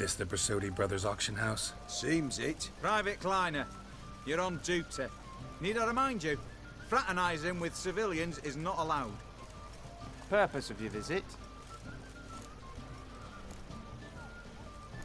This the Bersodi Brothers auction house? Seems it. Private Kleiner, you're on duty. Need I remind you, fraternizing with civilians is not allowed. Purpose of your visit?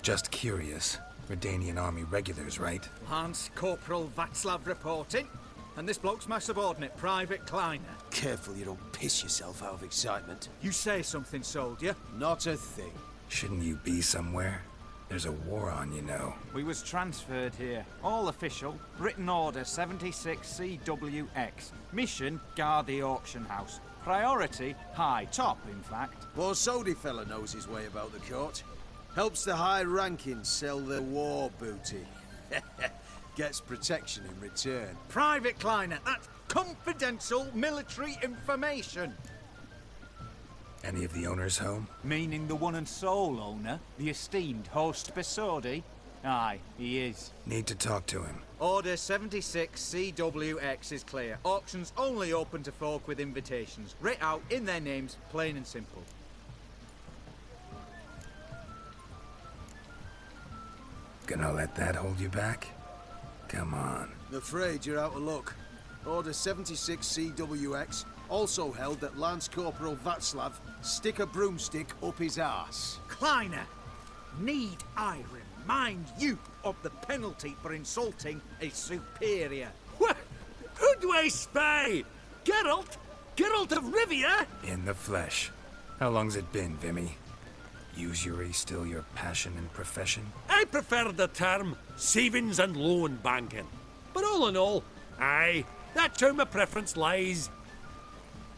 Just curious. Redanian army regulars, right? Lance Corporal Václav reporting. And this bloke's my subordinate, Private Kleiner. Careful you don't piss yourself out of excitement. You say something, soldier? Not a thing. Shouldn't you be somewhere? There's a war on, you know. We was transferred here. All official. Written order 76 CWX. Mission, guard the auction house. Priority, high. Top, in fact. Borsodi fella knows his way about the court. Helps the high rankings sell their war booty. Gets protection in return. Private Kleiner, that's confidential military information. Any of the owners home? Meaning the one and sole owner, the esteemed host Bersodi? Aye, he is. Need to talk to him. Order 76 CWX is clear. Auctions only open to folk with invitations. Writ out in their names, plain and simple. Gonna let that hold you back? Come on. I'm afraid you're out of luck. Order 76 CWX also held that Lance Corporal Václav stick a broomstick up his arse. Kleiner, need I remind you of the penalty for insulting a superior? What? Who do I spy? Geralt? Geralt of Rivia? In the flesh. How long's it been, Vimy? Usury still your passion and profession? I prefer the term savings and loan banking. But all in all, aye, that's where my preference lies.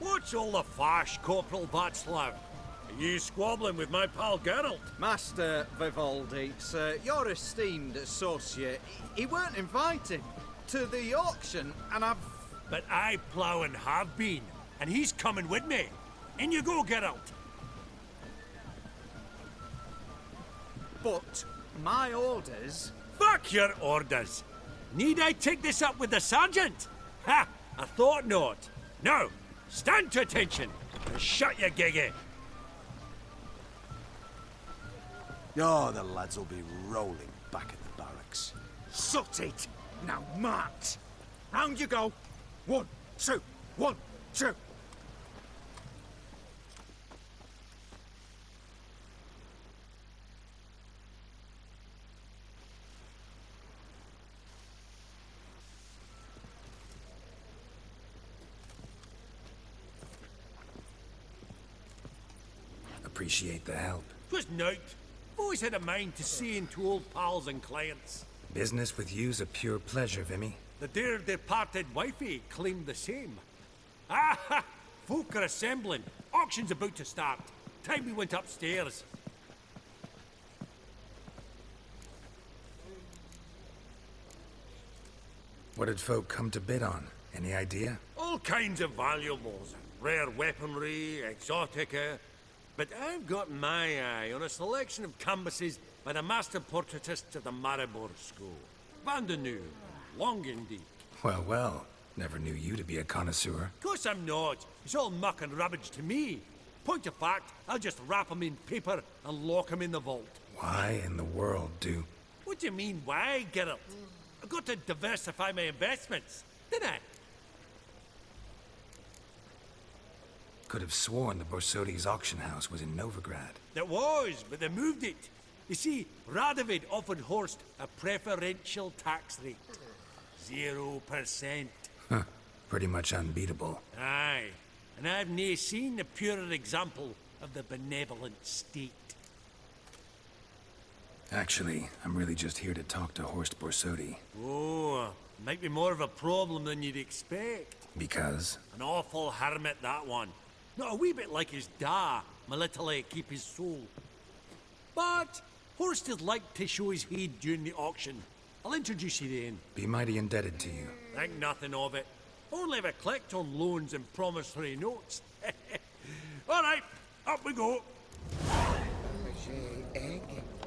What's all the fash, Corporal Václav? Are you squabbling with my pal Geralt? Master Vivaldi, sir, your esteemed associate, he weren't invited to the auction, and I've... But I plough and have been, and he's coming with me. In you go, Geralt. But my orders... Fuck your orders. Need I take this up with the sergeant? Ha! I thought not. Now, stand to attention and shut your giggy. Oh, the lads will be rolling back at the barracks. Sot it! Now march! Round you go! 1, 2, 1, 2! Appreciate the help. 'Twas nowt. Always had a mind to see into old pals and clients. Business with you's a pure pleasure, Vimy. The dear departed wifey claimed the same. Ah ha! Folk are assembling. Auction's about to start. Time we went upstairs. What did folk come to bid on? Any idea? All kinds of valuables. Rare weaponry, exotica. But I've got my eye on a selection of canvases by the master portraitists of the Maribor School. Van de New, Longendijk. Well, well. Never knew you to be a connoisseur. Of course I'm not. It's all muck and rubbish to me. Point of fact, I'll just wrap 'em in paper and lock 'em in the vault. Why in the world do... What do you mean, why, Geralt? I've got to diversify my investments, didn't I? Could have sworn the Borsodi's auction house was in Novigrad. There was, but they moved it. You see, Radovid offered Horst a preferential tax rate. 0%. Huh. Pretty much unbeatable. Aye. And I've nae seen a purer example of the benevolent state. Actually, I'm really just here to talk to Horst Borsodi. Oh, might be more of a problem than you'd expect. Because? An awful hermit, that one. Not a wee bit like his da, my little keep his soul. But Horst is like to show his head during the auction. I'll introduce you then. Be mighty indebted to you. Think nothing of it. Only if I collect on loans and promissory notes. All right, up we go. Egg,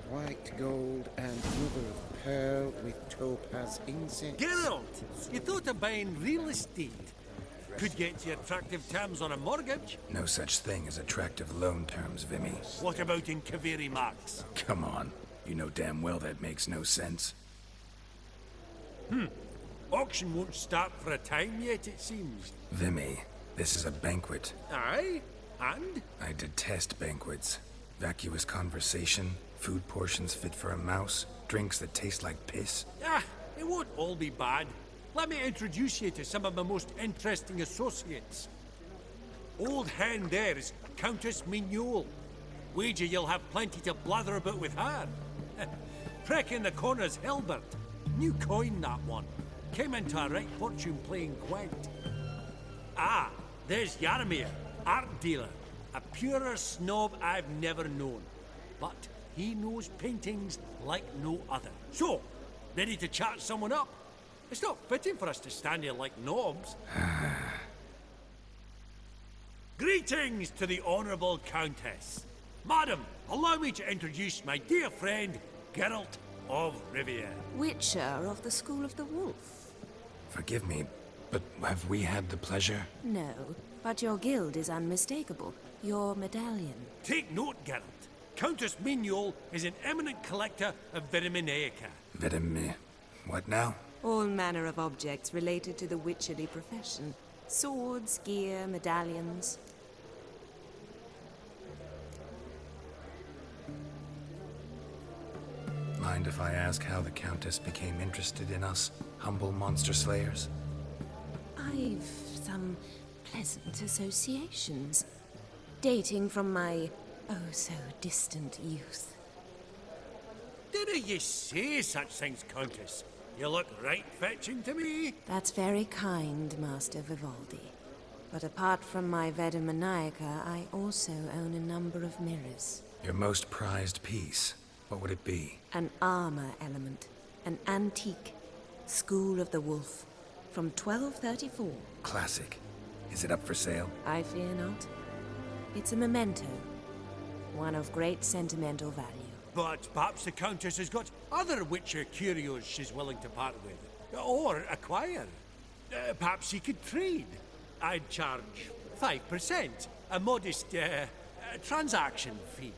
white gold, and mother of pearl with topaz incense. Geralt, you thought of buying real estate. Could get you attractive terms on a mortgage. No such thing as attractive loan terms, Vimy. What about in Kaveri Marks? Come on. You know damn well that makes no sense. Auction won't start for a time yet, it seems. Vimy, this is a banquet. Aye? And? I detest banquets. Vacuous conversation, food portions fit for a mouse, drinks that taste like piss. Ah, it won't all be bad. Let me introduce you to some of my most interesting associates. Old hen there is Countess Mignole. Wager you'll have plenty to blather about with her. Prick in the corner's Hilbert. New coin, that one. Came into a right fortune playing Gwent. Ah, there's Yarmir, art dealer. A purer snob I've never known. But he knows paintings like no other. So, ready to chat someone up? It's not fitting for us to stand here like knobs. Greetings to the Honourable Countess. Madam, allow me to introduce my dear friend, Geralt of Rivia. Witcher of the School of the Wolf. Forgive me, but have we had the pleasure? No, but your guild is unmistakable. Your medallion. Take note, Geralt. Countess Mignole is an eminent collector of Vitaminaica. What now? All manner of objects related to the witcherly profession. Swords, gear, medallions. Mind if I ask how the Countess became interested in us, humble monster slayers? I've some pleasant associations, dating from my oh-so-distant youth. Dinna ye say such things, Countess? You look right fetching to me. That's very kind, Master Vivaldi. But apart from my Vitaminaica, I also own a number of mirrors. Your most prized piece, what would it be? An armor element. An antique. School of the Wolf. From 1234. Classic. Is it up for sale? I fear not. It's a memento. One of great sentimental value. But perhaps the Countess has got other Witcher curios she's willing to part with. Or acquire. Perhaps you could trade. I'd charge 5%. A modest, transaction fee.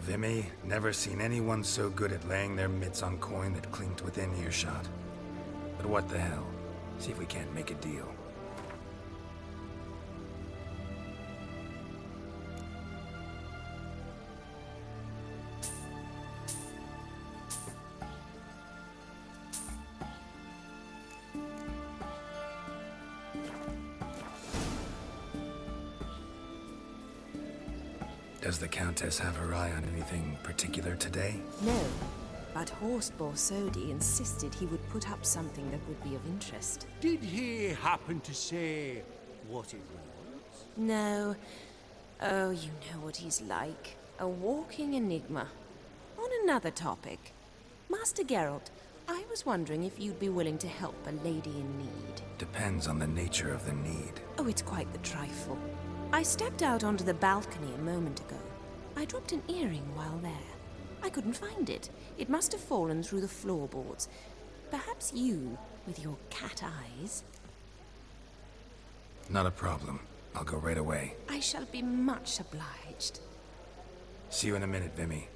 Vimy, never seen anyone so good at laying their mitts on coin that clinked within earshot. But what the hell? See if we can't make a deal. Does the Countess have her eye on anything particular today? No, but Horst Borsodi insisted he would put up something that would be of interest. Did he happen to say what it was? No. Oh, you know what he's like. A walking enigma. On another topic. Master Geralt, I was wondering if you'd be willing to help a lady in need. Depends on the nature of the need. Oh, it's quite the trifle. I stepped out onto the balcony a moment ago. I dropped an earring while there. I couldn't find it. It must have fallen through the floorboards. Perhaps you, with your cat eyes... Not a problem. I'll go right away. I shall be much obliged. See you in a minute, Vimy.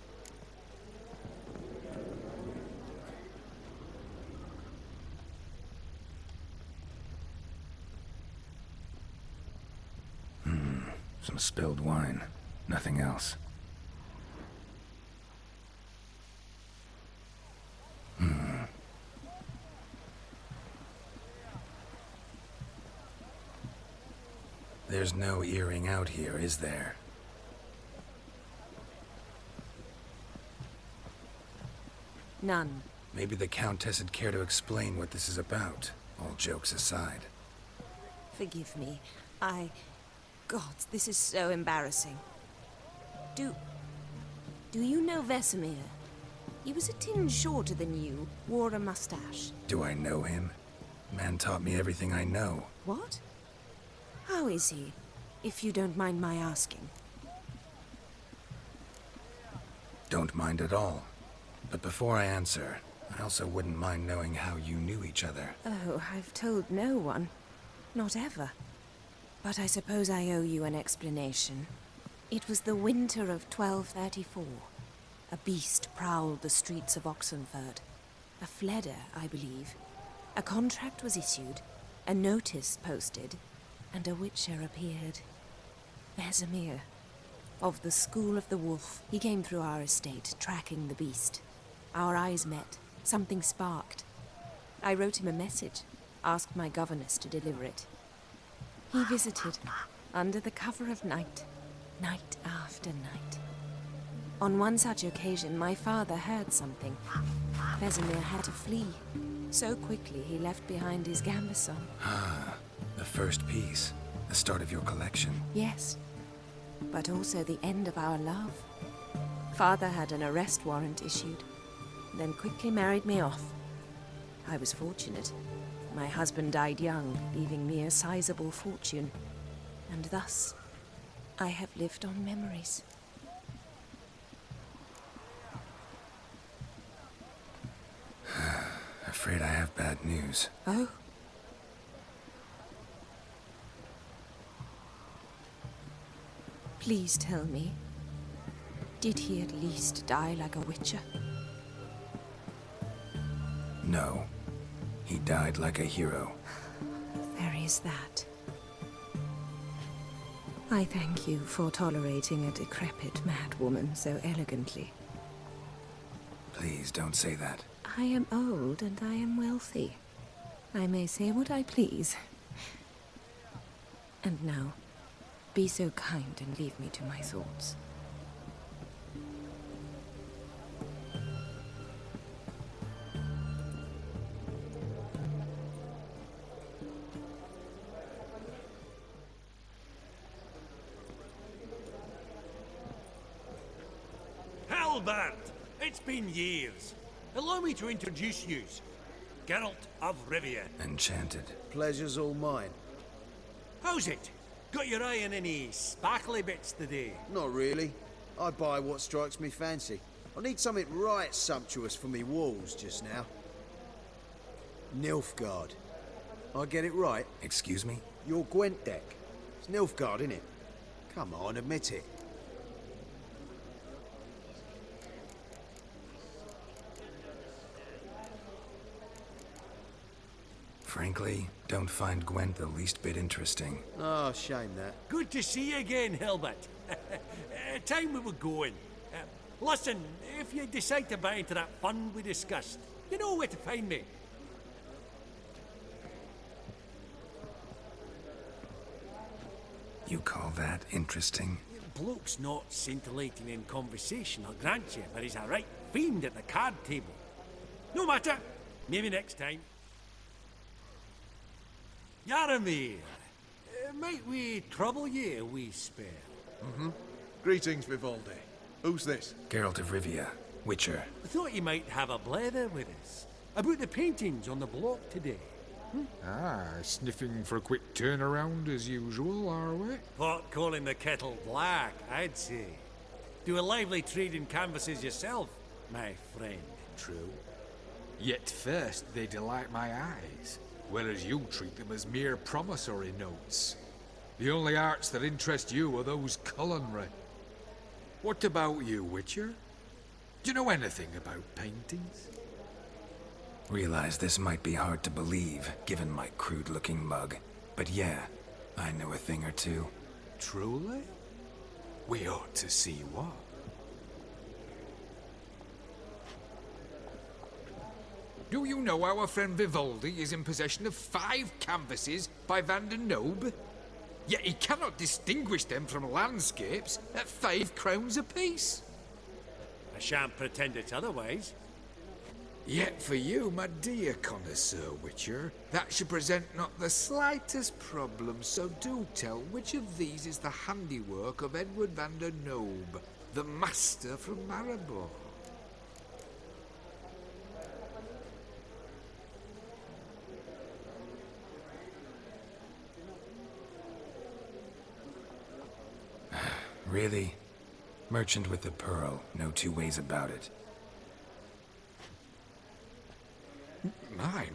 Some spilled wine. Nothing else. There's no earring out here, is there? None. Maybe the Countess would care to explain what this is about, all jokes aside. Forgive me. God, this is so embarrassing. Do you know Vesemir? He was a tinge shorter than you, wore a mustache. Do I know him? Man taught me everything I know. What? How is he, if you don't mind my asking? Don't mind at all. But before I answer, I also wouldn't mind knowing how you knew each other. Oh, I've told no one. Not ever. But I suppose I owe you an explanation. It was the winter of 1234. A beast prowled the streets of Oxenford. A fledder, I believe. A contract was issued, a notice posted, and a witcher appeared. Vesemir, of the School of the Wolf. He came through our estate, tracking the beast. Our eyes met. Something sparked. I wrote him a message, asked my governess to deliver it. He visited, under the cover of night, night after night. On one such occasion, my father heard something. Vesemir had to flee. So quickly, he left behind his gambeson. Ah, the first piece. The start of your collection. Yes, but also the end of our love. Father had an arrest warrant issued, then quickly married me off. I was fortunate. My husband died young, leaving me a sizable fortune. And thus, I have lived on memories. Afraid I have bad news. Oh? Please tell me, did he at least die like a witcher? No. He died like a hero. There is that. I thank you for tolerating a decrepit madwoman so elegantly. Please don't say that. I am old and I am wealthy. I may say what I please. And now, be so kind and leave me to my thoughts. Albert, it's been years. Allow me to introduce you. Geralt of Rivia. Enchanted. Pleasure's all mine. How's it? Got your eye on any sparkly bits today? Not really. I buy what strikes me fancy. I need something right sumptuous for me walls just now. Nilfgaard. I get it right? Excuse me? Your Gwent deck. It's Nilfgaard, innit? Come on, admit it. Frankly, don't find Gwent the least bit interesting. Oh, shame that. Good to see you again, Hilbert. Time we were going. Listen, if you decide to buy into that fund we discussed, you know where to find me. You call that interesting? Bloke's not scintillating in conversation, I'll grant you, but he's a right fiend at the card table. No matter. Maybe next time. Yaramir, might we trouble ye a wee spell? Greetings, Vivaldi. Who's this? Geralt of Rivia, Witcher. I thought you might have a blether with us. About the paintings on the block today. Ah, sniffing for a quick turnaround as usual, are we? Pot calling the kettle black, I'd say. Do a lively trade in canvases yourself, my friend. True. Yet first they delight my eyes, whereas you treat them as mere promissory notes. The only arts that interest you are those culinary. What about you, Witcher? Do you know anything about paintings? Realize this might be hard to believe, given my crude-looking mug. But yeah, I know a thing or two. Truly? We ought to see what. Do you know our friend Vivaldi is in possession of 5 canvases by Van der Nobe? Yet he cannot distinguish them from landscapes at 5 crowns apiece. I shan't pretend it's otherwise. Yet for you, my dear connoisseur Witcher, that should present not the slightest problem, so do tell which of these is the handiwork of Edward van der Nobe, the master from Maribor. Really? Merchant with the pearl, no two ways about it. My.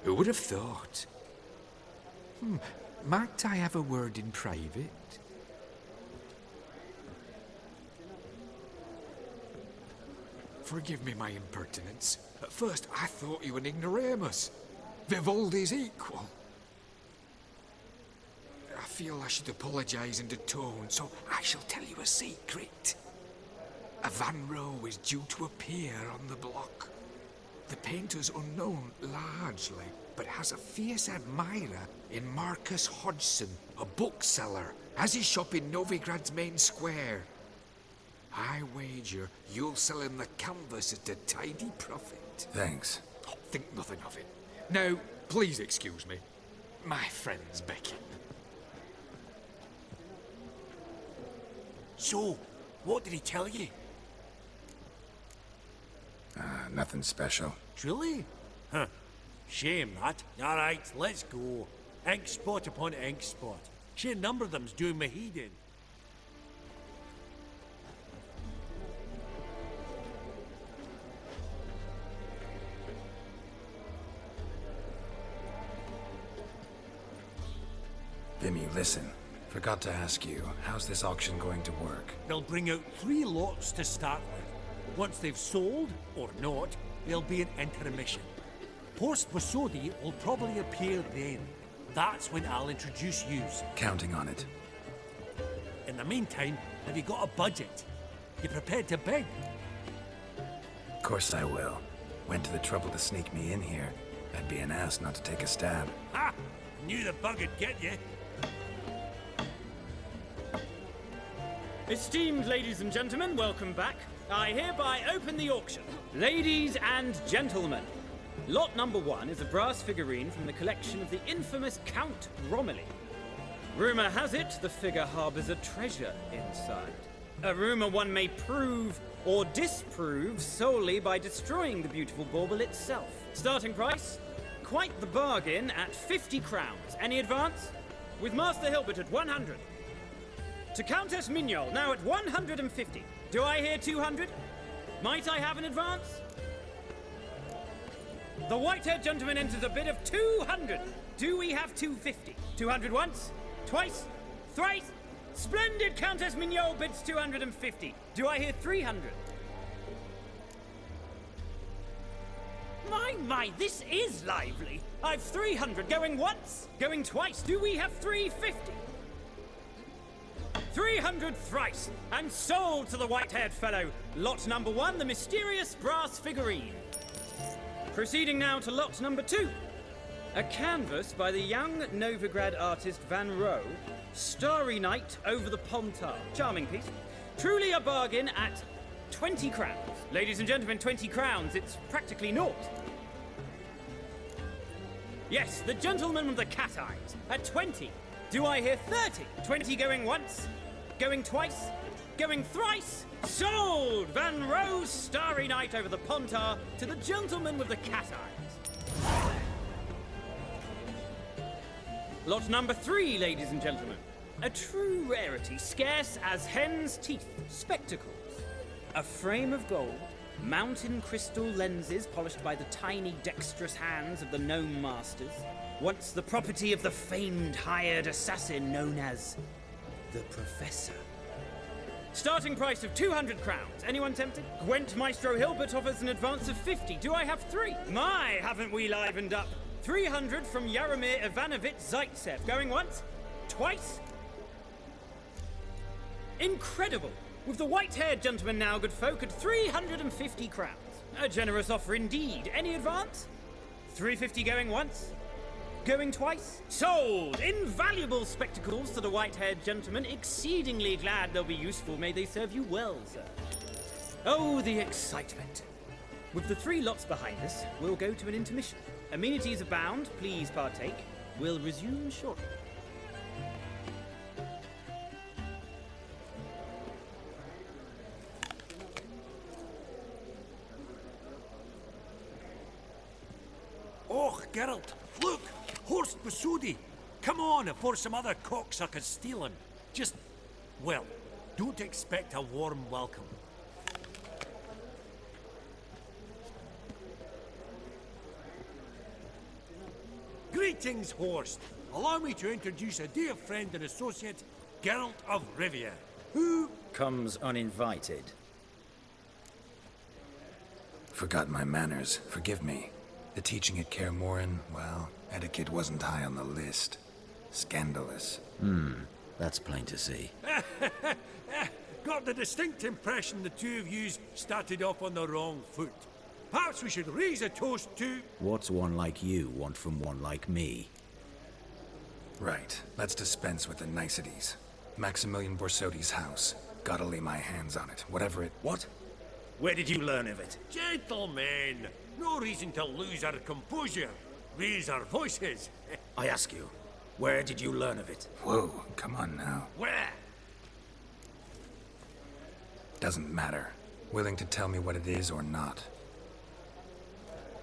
Who would have thought? Might I have a word in private? Forgive me my impertinence. At first, I thought you an ignoramus. Vivaldi's equal. I feel I should apologise and atone, so I shall tell you a secret. A Van Row is due to appear on the block. The painter's unknown, largely, but has a fierce admirer in Marcus Hodgson, a bookseller, has his shop in Novigrad's main square. I wager you'll sell him the canvas at a tidy profit. Thanks. Oh, think nothing of it. Now, please excuse me. My friend's beckon. So, what did he tell you? Nothing special. Truly? Huh. Shame that. Alright, let's go. Ink spot upon ink spot. Sheer number of them's doing my head in. Vimy, listen. Forgot to ask you, how's this auction going to work? They'll bring out 3 lots to start with. Once they've sold, or not, there'll be an intermission. Horst Bosodi will probably appear then. That's when I'll introduce yous. Counting on it. In the meantime, have you got a budget? You prepared to beg? Of course I will. Went to the trouble to sneak me in here. I'd be an ass not to take a stab. Ha! Knew the bug'd get you. Esteemed ladies and gentlemen, welcome back. I hereby open the auction. Ladies and gentlemen, lot number 1 is a brass figurine from the collection of the infamous Count Romilly. Rumour has it the figure harbours a treasure inside. A rumour one may prove or disprove solely by destroying the beautiful bauble itself. Starting price? Quite the bargain at 50 crowns. Any advance? With Master Hilbert at 100. To Countess Mignol, now at 150. Do I hear 200? Might I have an advance? The white-haired gentleman enters a bid of 200. Do we have 250? 200 once? Twice? Thrice? Splendid! Countess Mignol bids 250. Do I hear 300? My, this is lively. I've 300 going once, going twice. Do we have 350? 300 thrice, and sold to the white-haired fellow. Lot number 1, the mysterious brass figurine. Proceeding now to lot number 2. A canvas by the young Novigrad artist Van Row, Starry Night over the Pontar. Charming piece. Truly a bargain at 20 crowns. Ladies and gentlemen, 20 crowns, it's practically naught. Yes, the gentleman with the cat eyes, at 20. Do I hear 30? 20 going once, going twice, going thrice. Sold! Van Rowe's Starry Night over the Pontar to the gentleman with the cat eyes. Lot number 3, ladies and gentlemen. A true rarity, scarce as hen's teeth. Spectacles. A frame of gold, mountain crystal lenses polished by the tiny dexterous hands of the gnome masters. Once the property of the famed hired assassin known as the Professor. Starting price of 200 crowns. Anyone tempted? Gwent Maestro Hilbert offers an advance of 50. Do I have 3? My, haven't we livened up? 300 from Yaromir Ivanovich Zaitsev. Going once? Twice? Incredible! With the white-haired gentleman now, good folk, at 350 crowns. A generous offer indeed. Any advance? 350 going once? Going twice? Sold! Invaluable spectacles to the white-haired gentleman. Exceedingly glad they'll be useful. May they serve you well, sir. Oh, the excitement. With the 3 lots behind us, we'll go to an intermission. Amenities abound. Please partake. We'll resume shortly. Oh, Geralt, look! Horst Bosodi! Come on before some other cocksuckers steal him. Just, well, don't expect a warm welcome. Greetings, Horst. Allow me to introduce a dear friend and associate, Geralt of Rivia, who comes uninvited. Forgot my manners. Forgive me. The teaching at Kaer Morhen, well, etiquette wasn't high on the list. Scandalous. That's plain to see. Got the distinct impression the two of yous started off on the wrong foot. Perhaps we should raise a toast to... What's one like you want from one like me? Right. Let's dispense with the niceties. Maximilian Borsodi's house. Gotta lay my hands on it, whatever it... What? Where did you learn of it? Gentlemen, no reason to lose our composure. Raise our voices. I ask you, where did you learn of it? Whoa, come on now. Where? Doesn't matter. Willing to tell me what it is or not.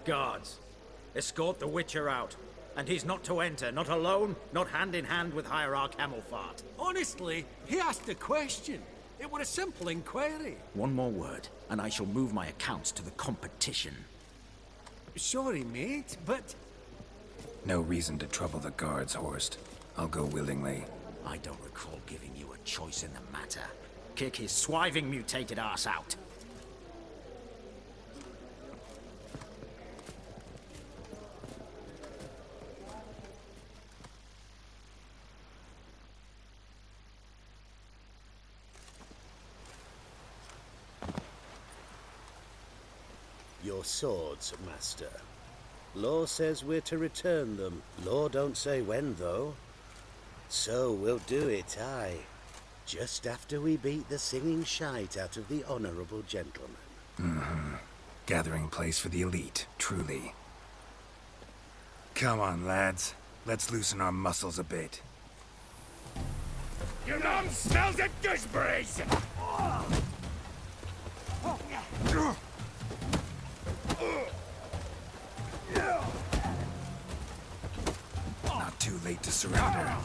Guards, escort the Witcher out. And he's not to enter, not alone, not hand in hand with Hierarch Hamelfart. Honestly, he asked a question. It were a simple inquiry. One more word, and I shall move my accounts to the competition. Sorry, mate, but... No reason to trouble the guards, Horst. I'll go willingly. I don't recall giving you a choice in the matter. Kick his swiving mutated ass out. Your swords, Master. Law says we're to return them. Law don't say when, though. So we'll do it, aye. Just after we beat the singing shite out of the honorable gentleman. Gathering place for the elite, truly. Come on, lads. Let's loosen our muscles a bit. Your mom smells of gooseberries! Not too late to surrender.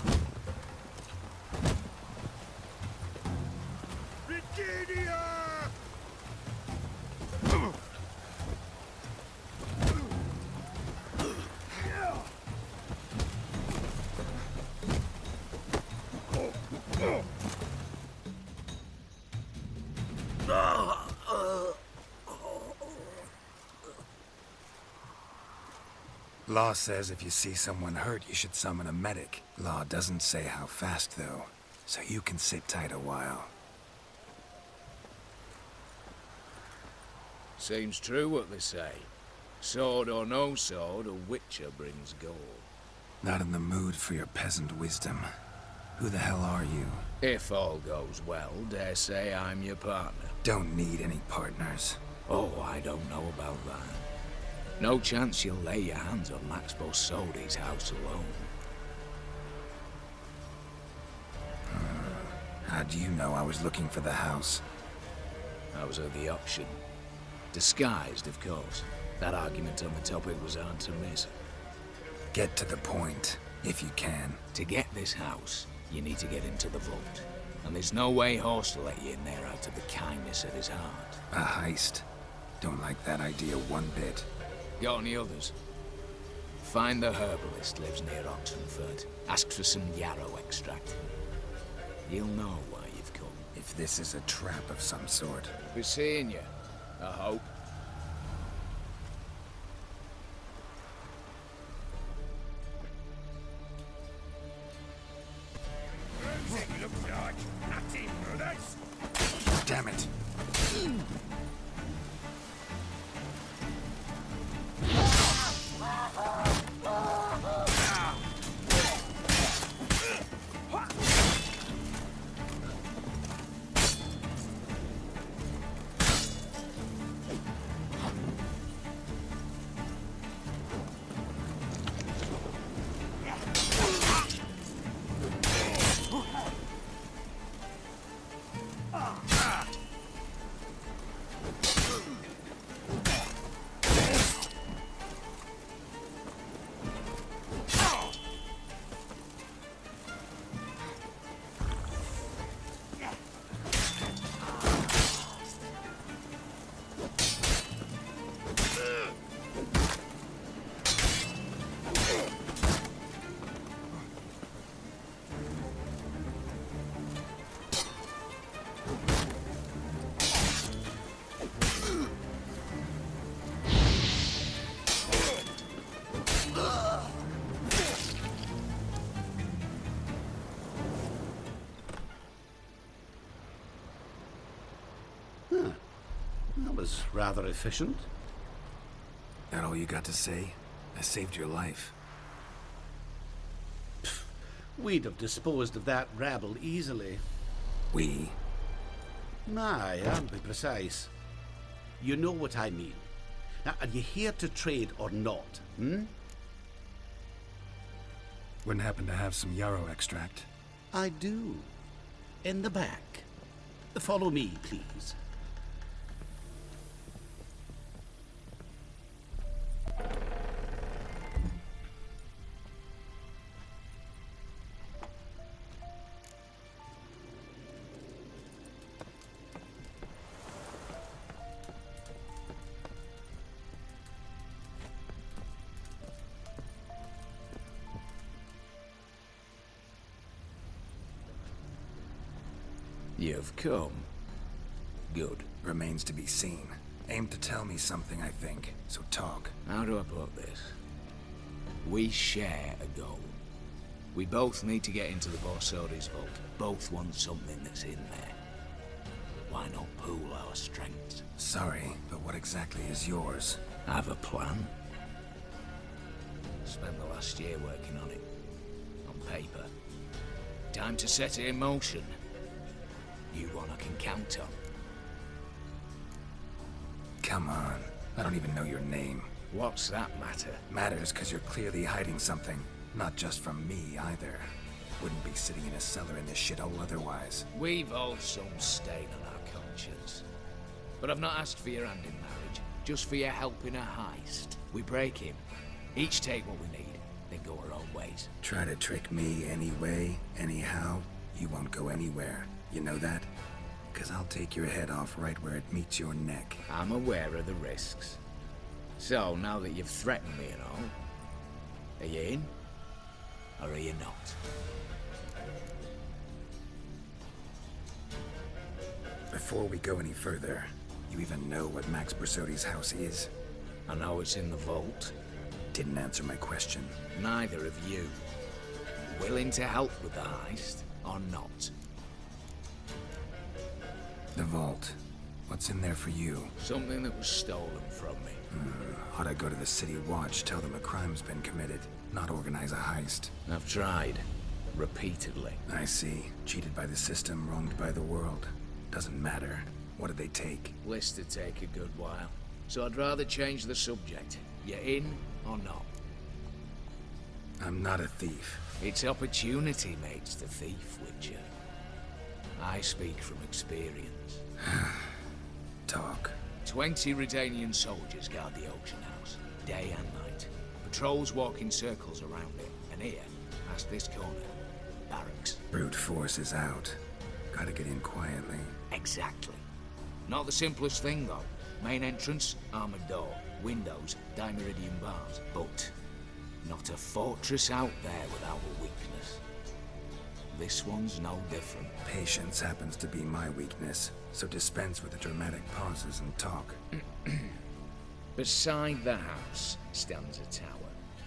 Law says if you see someone hurt, you should summon a medic. Law doesn't say how fast, though, so you can sit tight a while. Seems true what they say. Sword or no sword, a witcher brings gold. Not in the mood for your peasant wisdom. Who the hell are you? If all goes well, dare say I'm your partner. Don't need any partners. Oh, I don't know about that. No chance you'll lay your hands on Max Borsodi's house alone. How do you know I was looking for the house? I was at the auction. Disguised, of course. That argument on the topic was hard to miss. Get to the point, if you can. To get this house, you need to get into the vault. And there's no way Horst will let you in there out of the kindness of his heart. A heist? Don't like that idea one bit. Got any others? Find the herbalist lives near Oxenford. Ask for some yarrow extract. You'll know why you've come. If this is a trap of some sort. Be seeing you, I hope. Damn it. was rather efficient. That all you got to say? I saved your life. We'd have disposed of that rabble easily. We? Aye, I'll be precise. You know what I mean. Now, are you here to trade or not, hmm? Wouldn't happen to have some yarrow extract. I do. In the back. Follow me, please. You've come. Good. Remains to be seen. Aim to tell me something, I think. So talk. How do I put this? We share a goal. We both need to get into the Borsodi's vault. Both want something that's in there. Why not pool our strengths? Sorry, but what exactly is yours? I have a plan. Spent the last year working on it. On paper. Time to set it in motion. You one I can count on. Come on. I don't even know your name. What's that matter? Matters because you're clearly hiding something. Not just from me, either. Wouldn't be sitting in a cellar in this shithole otherwise. We've all some stain on our conscience. But I've not asked for your hand in marriage. Just for your help in a heist. We break him. Each take what we need, then go our own ways. Try to trick me anyway, anyhow, you won't go anywhere. You know that? Because I'll take your head off right where it meets your neck. I'm aware of the risks. So, now that you've threatened me and all, are you in? Or are you not? Before we go any further, you even know what Max Borsodi's house is? I know it's in the vault. Didn't answer my question. Neither of you. Willing to help with the heist, or not? The vault. What's in there for you? Something that was stolen from me. Ought I go to the City Watch, tell them a crime's been committed, not organize a heist? I've tried. Repeatedly. I see. Cheated by the system, wronged by the world. Doesn't matter. What did they take? List to take a good while. So I'd rather change the subject. You in or not? I'm not a thief. It's opportunity makes the thief, Witcher. I speak from experience. Talk. 20 Redanian soldiers guard the auction house, day and night. Patrols walk in circles around it, and here, past this corner, barracks. Brute force is out. Gotta get in quietly. Exactly. Not the simplest thing, though. Main entrance, armored door. Windows, dimeridian bars. But not a fortress out there without a weakness. This one's no different. Patience happens to be my weakness, so dispense with the dramatic pauses and talk. Beside the house stands a tower,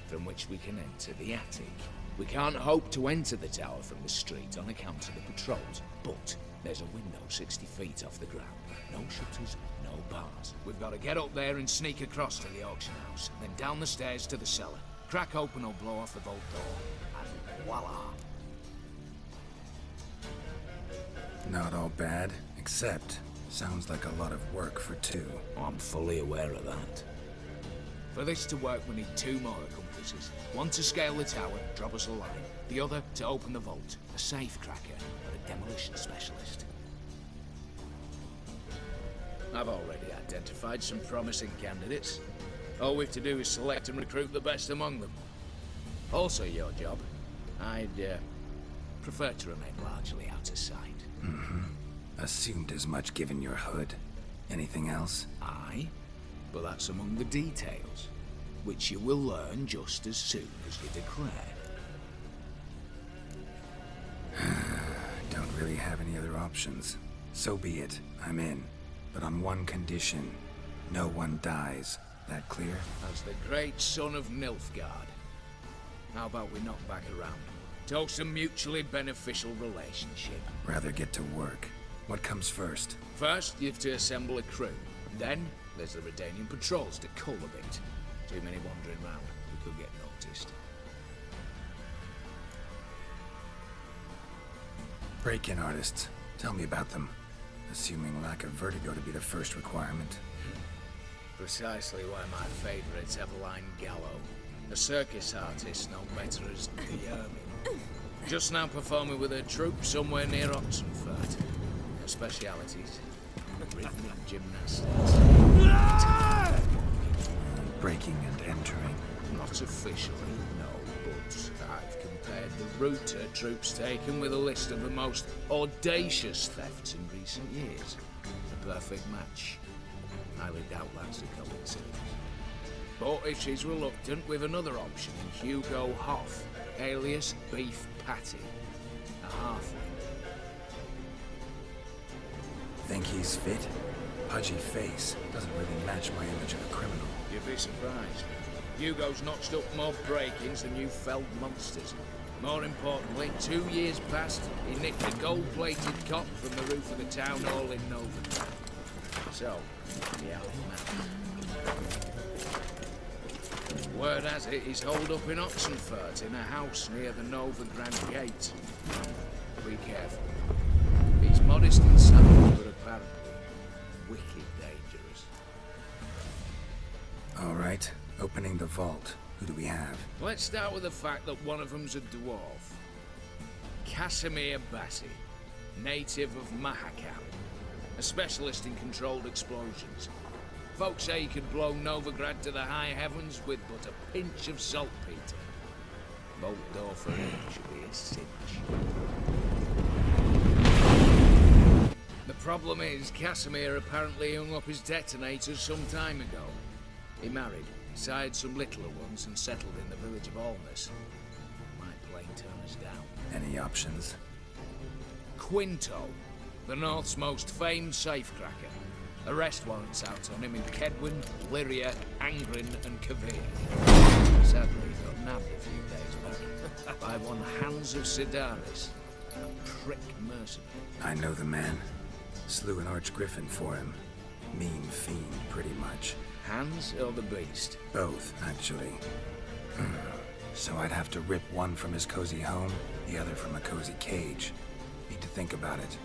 from which we can enter the attic. We can't hope to enter the tower from the street on account of the patrols, but there's a window 60 feet off the ground. No shutters, no bars. We've got to get up there and sneak across to the auction house, then down the stairs to the cellar. Crack open or blow off the vault door, and voila! Not all bad, except sounds like a lot of work for two. I'm fully aware of that. For this to work, we need 2 more accomplices. One to scale the tower, drop us a line. The other to open the vault, a safe cracker or a demolition specialist. I've already identified some promising candidates. All we have to do is select and recruit the best among them. Also your job. I'd prefer to remain largely out of sight. Assumed as much given your hood. Anything else? Aye, but that's among the details, which you will learn just as soon as you declare. Don't really have any other options. So be it. I'm in. But on one condition. No one dies. That clear? As the great son of Nilfgaard. How about we knock back around? Toast a mutually beneficial relationship. Rather get to work. What comes first? First, you have to assemble a crew. Then, there's the Redanian patrols to cull a bit. Too many wandering round, we could get noticed. Break-in artists. Tell me about them. Assuming lack of vertigo to be the first requirement. Precisely why my favourite's Eveline Gallo. A circus artist known better as the Ermine. Just now performing with her troupe somewhere near Oxenford. Her specialities: rhythmic gymnastics. Breaking and entering. Not officially, no, but I've compared the route her troope's taken with a list of the most audacious thefts in recent years. A perfect match. Highly doubt that's a coincidence. But if she's reluctant, with another option in Hugo Hoff, alias Beef Patty, a halfling. Think he's fit? Pudgy face. Doesn't really match my image of a criminal. You'd be surprised. Hugo's notched up more break-ins than you felled monsters. More importantly, 2 years past, he nicked a gold-plated cop from the roof of the town hall in Novigrad. So, yeah, word has it he's holed up in Oxenfurt in a house near the Novigrad gate. Be careful. He's modest and subtle, but apparently wicked dangerous. All right, opening the vault. Who do we have? Let's start with the fact that one of them's a dwarf. Casimir Bassi, native of Merupakan, a specialist in controlled explosions. Folks say he could blow Novigrad to the high heavens with but a pinch of saltpeter. Bolt door for him should be a cinch. The problem is, Casimir apparently hung up his detonators some time ago. He married, sired some littler ones, and settled in the village of Alness. Might plain turn us down. Any options? Quinto, the North's most famed safecracker. Arrest warrants out on him in Kedwin, Lyria, Angrin, and Kavir. Sadly, he got nabbed a few days back by one Hans of Sidaris, a prick mercenary. I know the man. Slew an archgriffin for him. Mean fiend, pretty much. Hans or the beast? Both, actually. So I'd have to rip one from his cozy home, the other from a cozy cage. Need to think about it.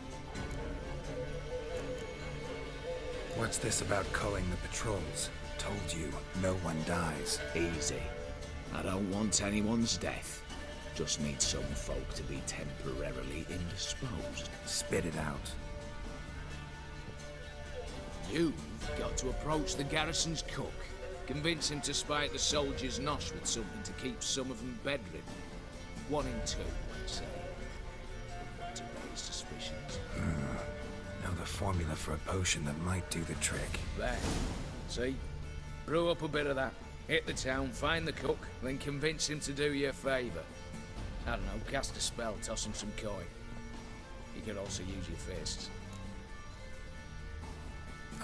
What's this about culling the patrols? Told you, no one dies. Easy. I don't want anyone's death. Just need some folk to be temporarily indisposed. Spit it out. You've got to approach the garrison's cook. Convince him to spike the soldiers' nosh with something to keep some of them bedridden. 1 in 2, let's say. To raise suspicions. Know the formula for a potion that might do the trick. There. See? Brew up a bit of that. Hit the town, find the cook, then convince him to do you a favour. I don't know, cast a spell, toss him some coin. You could also use your fists.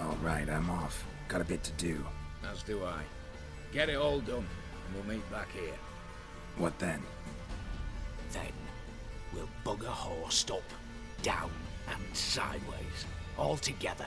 All right, I'm off. Got a bit to do. As do I. Get it all done, and we'll meet back here. What then? Then, we'll bugger horsed up, down, and sideways. All together.